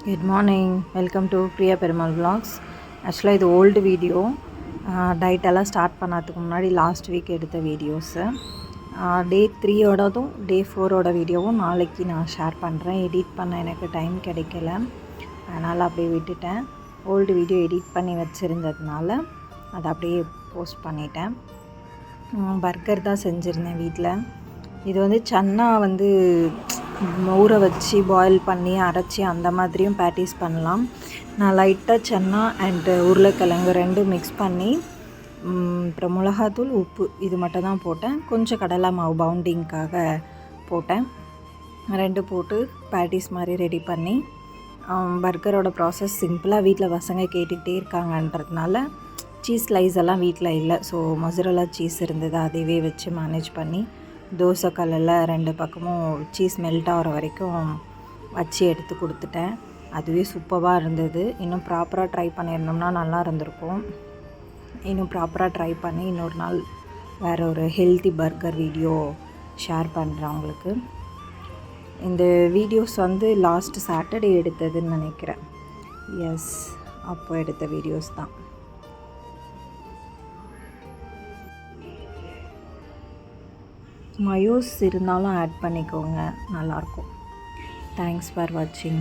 Good morning. Welcome to Priya Perumal Vlogs. ஆக்சுவலாக இது old video. டயட்டெல்லாம் start பண்ணதுக்கு முன்னாடி லாஸ்ட் வீக் எடுத்த வீடியோஸு. டே 3ஓடதும் டே 4ஓட வீடியோவும் நாளைக்கு நான் ஷேர் பண்ணுறேன். எடிட் பண்ண எனக்கு டைம் கிடைக்கல, அதனால் அப்படியே விட்டுட்டேன். ஓல்டு வீடியோ எடிட் பண்ணி வச்சுருந்ததுனால அதை அப்படியே போஸ்ட் பண்ணிட்டேன். பர்கர் தான் செஞ்சுருந்தேன் வீட்டில். இது வந்து சன்னா ஊற வச்சு பாயில் பண்ணி அரைச்சி அந்த மாதிரியும் பேட்டிஸ் பண்ணலாம். நான் லைட்டாக சன்னா அண்டு உருளைக்கிழங்கு ரெண்டும் மிக்ஸ் பண்ணி அப்புறம் மிளகாத்தூள், உப்பு இது மட்டும் தான் போட்டேன். கொஞ்சம் கடலை மாவு பவுண்டிங்க்காக போட்டேன். 2 போட்டு பேட்டிஸ் மாதிரி ரெடி பண்ணி பர்கரோட ப்ராசஸ் சிம்பிளாக வீட்டில் பசங்க கேட்டுக்கிட்டே இருக்காங்கன்றதுனால சீஸ் ஸ்லைஸ் எல்லாம் வீட்டில் இல்லை. ஸோ மொசரல்லா சீஸ் இருந்தது, அதையே வச்சு மேனேஜ் பண்ணி தோசை கல்லில் 2 பக்கமும் சீஸ் மெல்ட் ஆகிற வரைக்கும் வச்சு எடுத்து கொடுத்துட்டேன். அதுவே சூப்பராக இருந்தது. இன்னும் ப்ராப்பராக ட்ரை பண்ணியிருந்தோம்னா நல்லா இருந்திருக்கும். இன்னும் ப்ராப்பராக ட்ரை பண்ணி இன்னொரு நாள் வேறு ஒரு ஹெல்த்தி பர்கர் வீடியோ ஷேர் பண்ணுறேன் உங்களுக்கு. இந்த வீடியோஸ் லாஸ்ட் சாட்டர்டே எடுத்ததுன்னு நினைக்கிறேன். எஸ், அப்போ எடுத்த வீடியோஸ் தான். மயோஸ் இருந்தாலும் ஆட் பண்ணிக்கோங்க, நல்லாயிருக்கும். தேங்க்ஸ் ஃபார் வாட்சிங்.